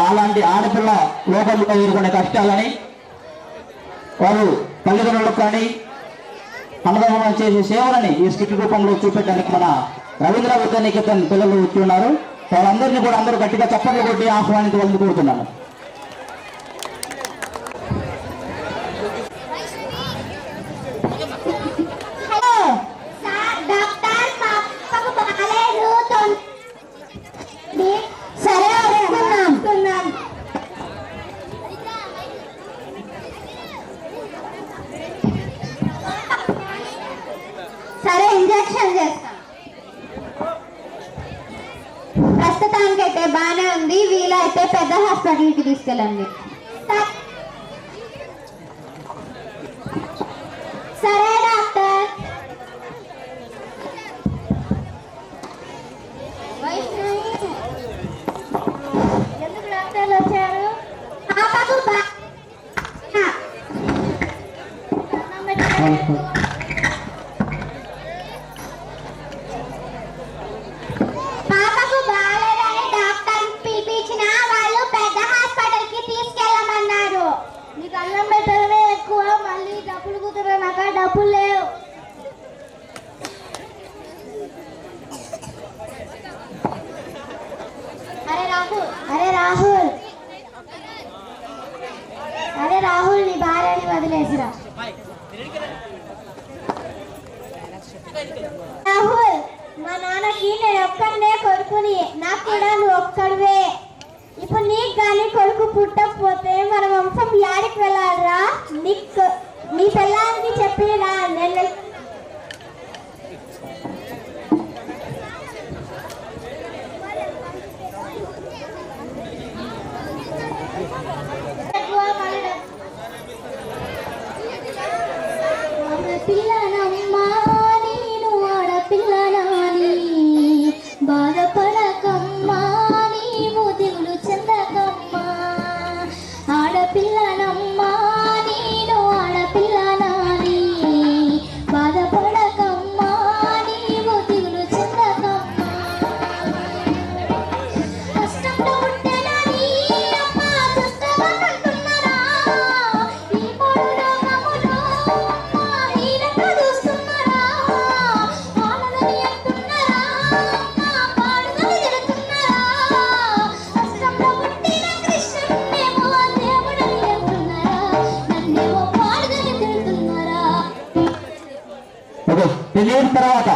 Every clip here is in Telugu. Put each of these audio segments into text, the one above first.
అలాంటి ఆడపిల్ల లోపల్లో ఎదుర్కొనే కష్టాలని వారు తల్లిదండ్రులకు కానీ అన్నదమ్ములను చేసే సేవలని ఈ స్కిట్ రూపంలో చూపెట్టడానికి మన రవీంద్ర విద్యానికేతన్ పిల్లలు వచ్చి ఉన్నారు. వాళ్ళందరినీ కూడా అందరూ గట్టిగా చప్పట్లు కొట్టి ఆహ్వానించవలసి కోరుతున్నాను. సరే ఇంజెక్షన్ చేస్తాం. ప్రస్తుతానికైతే బాగానే ఉంది. వీలైతే పెద్ద హాస్పిటల్కి తీసుకెళ్ళండి. సరే డాక్టర్. ఎందుకు డాక్టర్లు వచ్చారు? పాపకు బాగాలేదని డాక్టర్ పిలిపించిన వాళ్ళు పెద్ద హాస్పిటల్కి తీసుకెళ్ళమన్నారు. నీకు అన్నం పెట్టడమే ఎక్కువ, మళ్ళీ డబ్బులు కుదరనాక డబ్బులు లేవు. అరే రాహుల్ నీ భార్యని వదిలేసిరా. రాహుల్, మా నాన్నకి నేను ఒక్కడనే కొడుకుని, నాకు కూడా నువ్వు ఒక్కడివే. ఇప్పుడు నీకు కానీ కొడుకు పుట్టకపోతే మన వంశం యాడికి వెళ్ళాలరా? నీ పిల్లానికి చెప్పిరా. నేను పిల్లనమ్మా, నేను ఆడపిల్లనాని, బాధపడకమ్మా, నీవు దిగులు చెందకమ్మా. ఆడపిల్లనమ్మా, నేను ఆడపిల్లనాని, బాధపడకమ్మా, నీవు దిగులు చెందకమ్మా. కష్టంలో ఉంటేనని అమ్మ చూస్తామంటున్నారా? ఈ మూడు లోకములో హీనంగా చూస్తున్నారా? ఆడదని అంటున్నారా? పాడుదని తిడుతున్నారా? కష్టంలో పుట్టిన కృష్ణుడేమో దేవుడని అంటున్నారా? నన్నేమో పాడుదని తిడుతున్నారా? తెలియని తర్వాత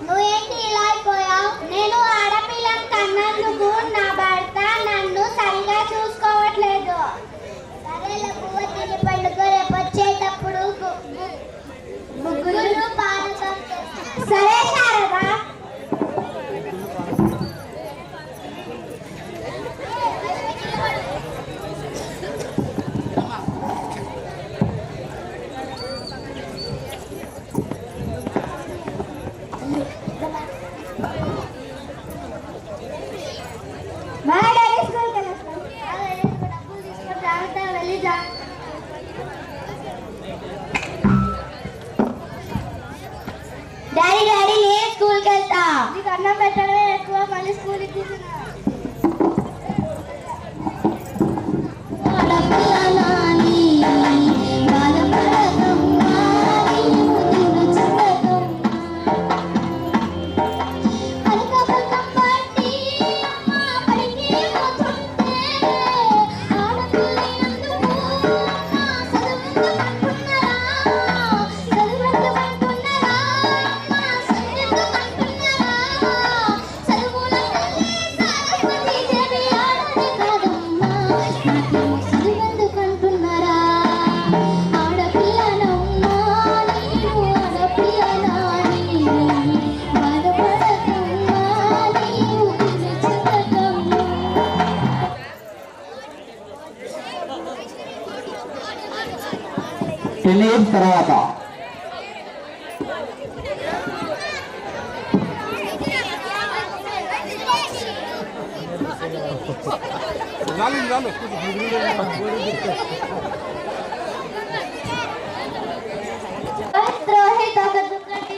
నువ్వేంటి ఇలా అయిపోయావు? నేను ఆడపిల్లని కన్నందుకు నా భర్త నన్ను సరిగా చూసుకోవట్లేదు. సరేలే పువ్వు తిని పండుగ రేపు వచ్చేటప్పుడు ముగ్గురు పానకం. సరే శారదా. డాడీ డాడీ నేను స్కూల్కి వెళ్తా. నీకు అన్నం పెట్టడమే ఎక్కువ, మళ్ళీ స్కూల్కి కూర్చున్నా. చదువుల సెకండ్స్ తర్వాత రోహిత్ ఒక దుక్కటి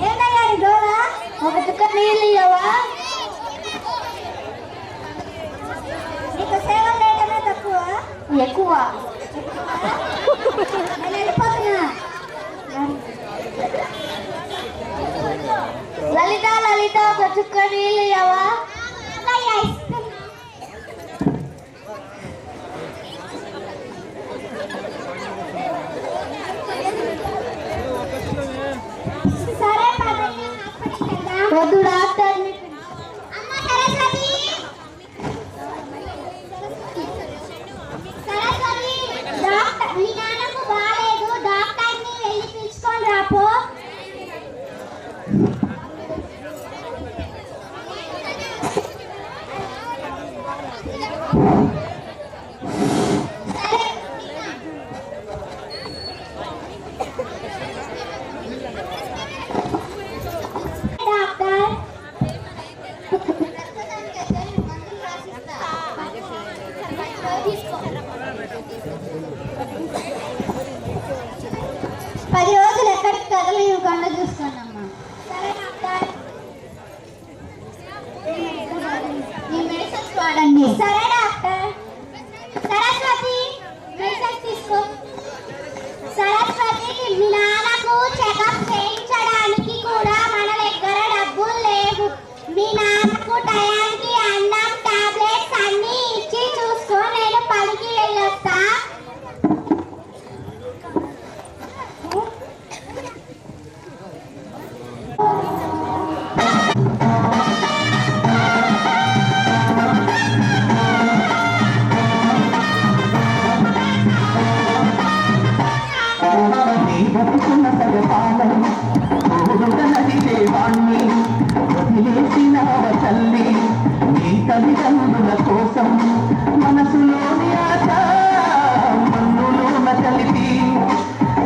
ఏంటయ్యా గోళ ఒక దుక్క నీళ్ళు ఇవ్వవా నీకు సేవ చేయడమే తక్కువ ఎక్కువ నేను వెళ్ళిపోతున్నా లలిత లలిత ఒక చుక్క నీళ్ళు ఇవ్వవా వద్దు డాక్టర్ అమ్మ సరస్వతి సరస్వతి డాక్టర్ మీ నాన్నకు బాలేదు డాక్టర్ని వెళ్ళి పిలుచుకొని రాపో పది రోజులు ఎక్కడికి కదలి కొండ చూసుకోనమ్మా సరే డాక్టర్ ఈ మెడిసిన్స్ వాడండి సరే డాక్టర్ సరస్వతి మెడిసిన్స్ తీసుకో సరస్వతి మీ నాన్నకు చెకప్ చేయించడానికి కూడా మన దగ్గర డబ్బులు లేవు మీ నాన్నకు టయానికి అన్నం టాబ్లెట్స్ అన్ని ఇచ్చి చూసుకో నేను పనికి వెళ్ళొస్తా తల్లి నీ తల్లిదండ్రుల కోసం మనసులోని ఆశ మన్నులోన కలిపి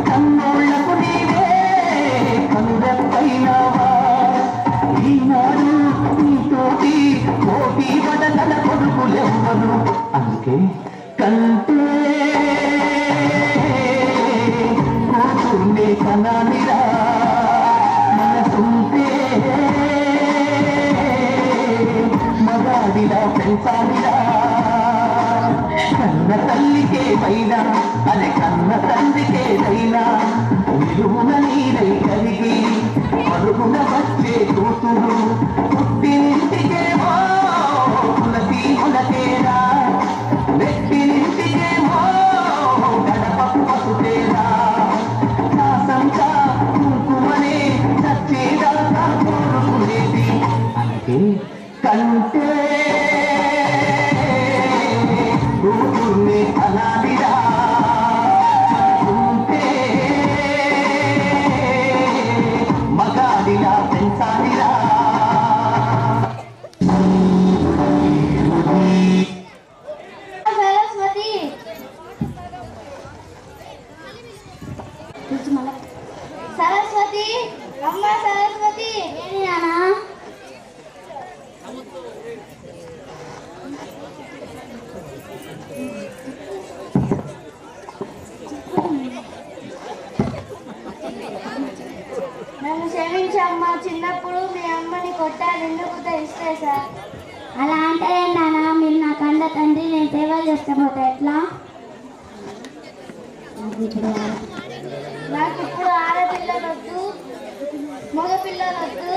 కన్నోళ్లకు నీవే కనురెప్పైనావా ఈనాడు నీతోటి కోటి వదల కొడుకులెవ్వరు అందుకే కంటే కూతుర్నే కనాలిరా మనసుంటే మగాడిలా పెంచాలిరా కన్న తల్లికే పైనా అది కన్న తండ్రికేదైనా విలువన నీరై కలిగి పరుగున వచ్చే కూతురు పుట్టినింటికేమో తులసి ములకేరా వెట్టినింటికేమో గడపకు పసుపేరా శాసంగా కుంకుమనే చచ్చేదాకా కోరుకునేది అంటే కంటే కూతుర్ని అనాలిరా ఉంటే మగాడిలా పెంచాలిరా సరస్వతి సరస్వతి అమ్మ సరస్వతి ఏంటి నాన్న నన్ను క్షమించమ్మా చిన్నప్పుడు మీ అమ్మని కొట్టారు ఎందుకు తెలుస్తే సార్ అలా అంటే నాన్న మీరు నా కండ తండ్రి నేను సేవలు చేస్తపోతే ఎట్లా నాకు ఇప్పుడు ఆడపిల్లలు వద్దు మగ పిల్లలు వద్దు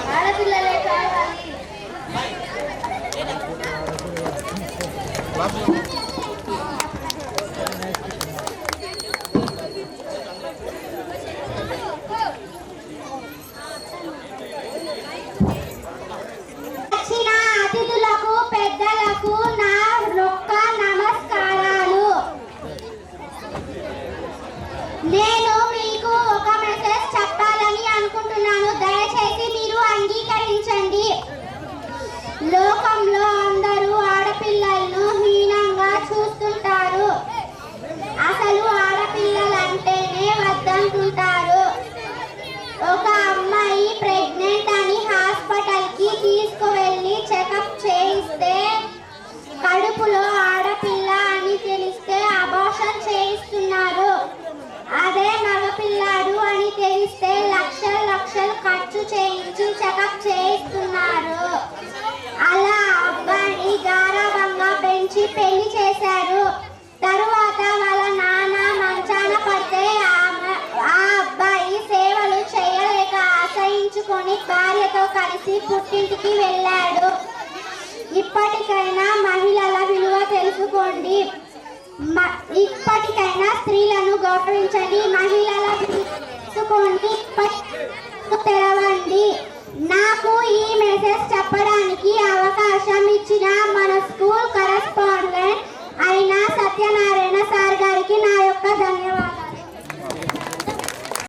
ఆడపిల్లలే కావాలి అతిథులకు పెద్దలకు నా రొక్క నమస్కారాలు. నేను మీకు ఒక మెసేజ్ చెప్పాలని అనుకుంటున్నాను, దయచేసి మీరు అంగీకరించండి. చేయిస్తే లక్షలు లక్షలు ఖర్చు చేయించి చెకప్ చేయిస్తున్నారు. అలా అబ్బాయిని గారాబంగా పెంచి పెళ్లి చేశారు. తరువాత వాళ్ళ నాన్న మంచాన పడితే ఆ అబ్బాయి సేవలు చేయలేక అసహించుకొని భార్యతో కలిసి పుట్టింటికి వెళ్ళాడు. ఇప్పటికైనా మహిళల విలువ తెలుసుకోండి. ఇప్పటికైనా స్త్రీలను గౌరవించండి. మహిళల విలువ తెలుసుకోండి. తెరవండి. నాకు ఈ మెసేజ్ చెప్పడానికి అవకాశం ఇచ్చిన మనసు